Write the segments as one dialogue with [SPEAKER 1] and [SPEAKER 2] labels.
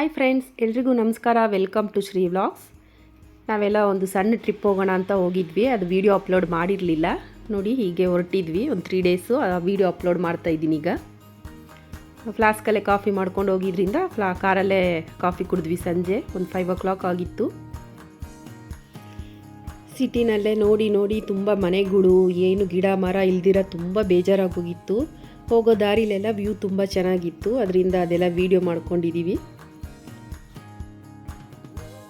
[SPEAKER 1] Hi friends, ಎಲ್ರಿಗೂ ನಮಸ್ಕಾರ. Welcome to Shri vlogs. ನಾವೆಲ್ಲ ಒಂದು ಸಣ್ಣ ಟ್ರಿಪ್ ಹೋಗೋಣ ಅಂತ ಹೋಗಿದ್ವಿ. ಅದು ವೀಡಿಯೋ ಅಪ್ಲೋಡ್ ಮಾಡಿರಲಿಲ್ಲ. ನೋಡಿ, ಹೀಗೆ ಹೊರಟಿದ್ವಿ ಒಂದು 3 ಡೇಸು. ಆ ವೀಡಿಯೋ ಅಪ್ಲೋಡ್ ಮಾಡ್ತಾಯಿದ್ದೀನಿ. ಈಗ ಫ್ಲಾಸ್ಕಲ್ಲೇ ಕಾಫಿ ಮಾಡ್ಕೊಂಡು ಹೋಗಿದ್ರಿಂದ ಕಾರಲ್ಲೇ ಕಾಫಿ ಕುಡಿದ್ವಿ. ಸಂಜೆ ಒಂದು 5 o'clock ಆಗಿತ್ತು. ಸಿಟಿನಲ್ಲೇ ನೋಡಿ ನೋಡಿ ತುಂಬ ಮನೆಗಳು, ಏನು ಗಿಡ ಮರ ಇಲ್ದಿರ ತುಂಬ ಬೇಜಾರಾಗೋಗಿತ್ತು. ಹೋಗೋ ದಾರಿಲೆಲ್ಲ ವ್ಯೂ ತುಂಬ ಚೆನ್ನಾಗಿತ್ತು. ಅದರಿಂದ ಅದೆಲ್ಲ ವೀಡಿಯೋ ಮಾಡ್ಕೊಂಡಿದ್ದೀವಿ.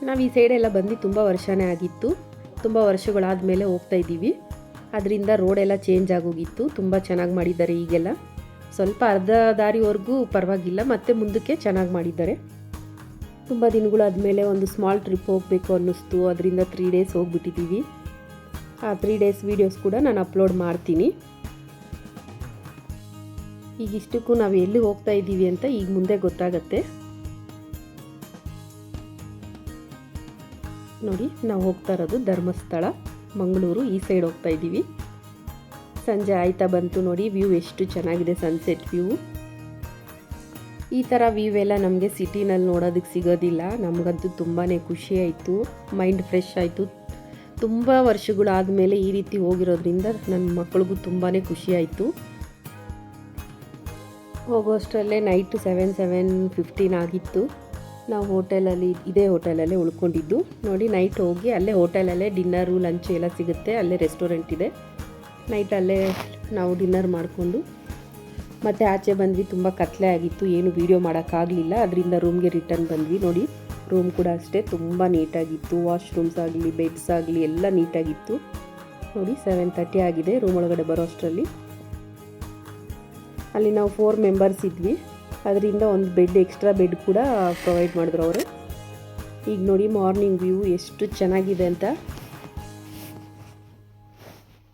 [SPEAKER 1] ನಾವು ಈ ಸೈಡೆಲ್ಲ ಬಂದು ತುಂಬ ವರ್ಷನೇ ಆಗಿತ್ತು. ತುಂಬ ವರ್ಷಗಳಾದ ಮೇಲೆ ಹೋಗ್ತಾ ಇದ್ದೀವಿ. ಅದರಿಂದ ರೋಡೆಲ್ಲ ಚೇಂಜ್ ಆಗೋಗಿತ್ತು. ತುಂಬ ಚೆನ್ನಾಗಿ ಮಾಡಿದ್ದಾರೆ. ಈಗೆಲ್ಲ ಸ್ವಲ್ಪ ಅರ್ಧ ದಾರಿವರೆಗೂ ಪರವಾಗಿಲ್ಲ, ಮತ್ತು ಮುಂದಕ್ಕೆ ಚೆನ್ನಾಗಿ ಮಾಡಿದ್ದಾರೆ. ತುಂಬ ದಿನಗಳಾದಮೇಲೆ ಒಂದು ಸ್ಮಾಲ್ ಟ್ರಿಪ್ ಹೋಗಬೇಕು ಅನ್ನಿಸ್ತು. ಅದರಿಂದ 3 days ಹೋಗ್ಬಿಟ್ಟಿದ್ದೀವಿ. ಆ 3 days ವೀಡಿಯೋಸ್ ಕೂಡ ನಾನು ಅಪ್ಲೋಡ್ ಮಾಡ್ತೀನಿ. ಈಗಿಷ್ಟಕ್ಕೂ ನಾವು ಎಲ್ಲಿ ಹೋಗ್ತಾ ಇದ್ದೀವಿ ಅಂತ ಈಗ ಮುಂದೆ ಗೊತ್ತಾಗತ್ತೆ. ನೋಡಿ, ನಾವು ಹೋಗ್ತಾ ಇರೋದು ಧರ್ಮಸ್ಥಳ, ಮಂಗಳೂರು. ಈ ಸೈಡ್ ಹೋಗ್ತಾ ಇದ್ದೀವಿ. ಸಂಜೆ ಆಯ್ತಾ ಬಂತು. ನೋಡಿ, ವ್ಯೂ ಎಷ್ಟು ಚೆನ್ನಾಗಿದೆ, ಸನ್ಸೆಟ್ ವ್ಯೂ. ಈ ಥರ ವ್ಯೂ ಎಲ್ಲ ನಮಗೆ ಸಿಟಿನಲ್ಲಿ ನೋಡೋದಕ್ಕೆ ಸಿಗೋದಿಲ್ಲ. ನಮಗಂತೂ ತುಂಬಾ ಖುಷಿ ಆಯಿತು, ಮೈಂಡ್ ಫ್ರೆಶ್ ಆಯಿತು. ತುಂಬ ವರ್ಷಗಳಾದಮೇಲೆ ಈ ರೀತಿ ಹೋಗಿರೋದ್ರಿಂದ ನನ್ನ ಮಕ್ಕಳಿಗೂ ತುಂಬಾ ಖುಷಿ ಆಯಿತು. ಹೋಗೋಷ್ಟರಲ್ಲೇ ನೈಟು 7:15 ಆಗಿತ್ತು. ನಾವು ಇದೇ ಹೋಟೆಲಲ್ಲೇ ಉಳ್ಕೊಂಡಿದ್ದು. ನೋಡಿ, ನೈಟ್ ಹೋಗಿ ಅಲ್ಲೇ ಹೋಟೆಲಲ್ಲೇ ಡಿನ್ನರು ಲಂಚ್ ಎಲ್ಲ ಸಿಗುತ್ತೆ. ಅಲ್ಲೇ ರೆಸ್ಟೋರೆಂಟ್ ಇದೆ. ನೈಟ್ ಅಲ್ಲೇ ನಾವು ಡಿನ್ನರ್ ಮಾಡಿಕೊಂಡು ಮತ್ತೆ ಆಚೆ ಬಂದ್ವಿ. ತುಂಬ ಕತ್ಲೆ ಆಗಿತ್ತು, ಏನು ವೀಡಿಯೋ ಮಾಡೋಕ್ಕಾಗಲಿಲ್ಲ. ಅದರಿಂದ ರೂಮ್ಗೆ ರಿಟರ್ನ್ ಬಂದ್ವಿ. ನೋಡಿ, ರೂಮ್ ಕೂಡ ಅಷ್ಟೇ ತುಂಬ ನೀಟಾಗಿತ್ತು. ವಾಶ್ರೂಮ್ಸ್ ಆಗಲಿ, ಬೆಡ್ಸ್ ಆಗಲಿ ಎಲ್ಲ ನೀಟಾಗಿತ್ತು. ನೋಡಿ, 7:30 ಆಗಿದೆ ರೂಮ್ ಒಳಗಡೆ ಬರೋ ಅಷ್ಟರಲ್ಲಿ. ಅಲ್ಲಿ ನಾವು 4 members ಇದ್ವಿ. ಅದರಿಂದ ಒಂದು ಎಕ್ಸ್ಟ್ರಾ ಬೆಡ್ ಕೂಡ ಪ್ರೊವೈಡ್ ಮಾಡಿದ್ರು ಅವರು. ಈಗ ನೋಡಿ, ಮಾರ್ನಿಂಗ್ ವ್ಯೂ ಎಷ್ಟು ಚೆನ್ನಾಗಿದೆ ಅಂತ.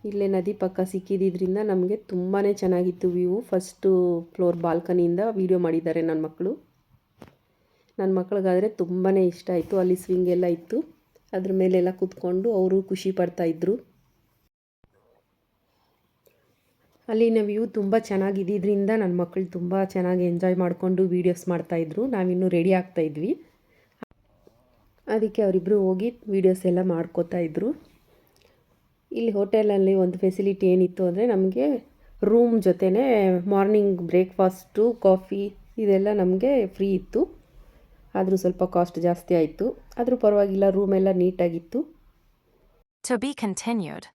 [SPEAKER 1] ಇಲ್ಲೇ ನದಿ ಪಕ್ಕ ಸಿಕ್ಕಿದ್ರಿಂದ ನಮಗೆ ತುಂಬಾ ಚೆನ್ನಾಗಿತ್ತು ವ್ಯೂ. ಫಸ್ಟು ಫ್ಲೋರ್ ಬಾಲ್ಕನಿಯಿಂದ ವೀಡಿಯೋ ಮಾಡಿದ್ದಾರೆ ನನ್ನ ಮಕ್ಕಳು. ನನ್ನ ಮಕ್ಕಳಿಗಾದರೆ ತುಂಬಾ ಇಷ್ಟ ಆಯಿತು. ಅಲ್ಲಿ ಸ್ವಿಂಗ್ ಎಲ್ಲ ಇತ್ತು, ಅದ್ರ ಮೇಲೆಲ್ಲ ಕೂತ್ಕೊಂಡು ಅವರು ಖುಷಿ ಪಡ್ತಾಯಿದ್ರು. ಅಲ್ಲಿನ ವ್ಯೂ ತುಂಬ ಚೆನ್ನಾಗಿದ್ದರಿಂದ ನನ್ನ ಮಕ್ಕಳು ತುಂಬ ಚೆನ್ನಾಗಿ ಎಂಜಾಯ್ ಮಾಡಿಕೊಂಡು ವೀಡಿಯೋಸ್ ಮಾಡ್ತಾಯಿದ್ರು. ನಾವಿನ್ನೂ ರೆಡಿ ಆಗ್ತಾಯಿದ್ವಿ. ಅದಕ್ಕೆ ಅವರಿಬ್ಬರು ಹೋಗಿ ವೀಡಿಯೋಸ್ ಎಲ್ಲ ಮಾಡ್ಕೋತಾ ಇದ್ರು. ಇಲ್ಲಿ ಹೋಟೆಲಲ್ಲಿ ಒಂದು ಫೆಸಿಲಿಟಿ ಏನಿತ್ತು ಅಂದರೆ, ನಮಗೆ ರೂಮ್ ಜೊತೆನೇ ಮಾರ್ನಿಂಗ್ ಬ್ರೇಕ್ಫಾಸ್ಟು, ಕಾಫಿ ಇದೆಲ್ಲ ನಮಗೆ ಫ್ರೀ ಇತ್ತು. ಆದರೂ ಸ್ವಲ್ಪ ಕಾಸ್ಟ್ ಜಾಸ್ತಿ ಆಯಿತು. ಆದರೂ ಪರವಾಗಿಲ್ಲ, ರೂಮೆಲ್ಲ ನೀಟಾಗಿತ್ತು.
[SPEAKER 2] To be continued.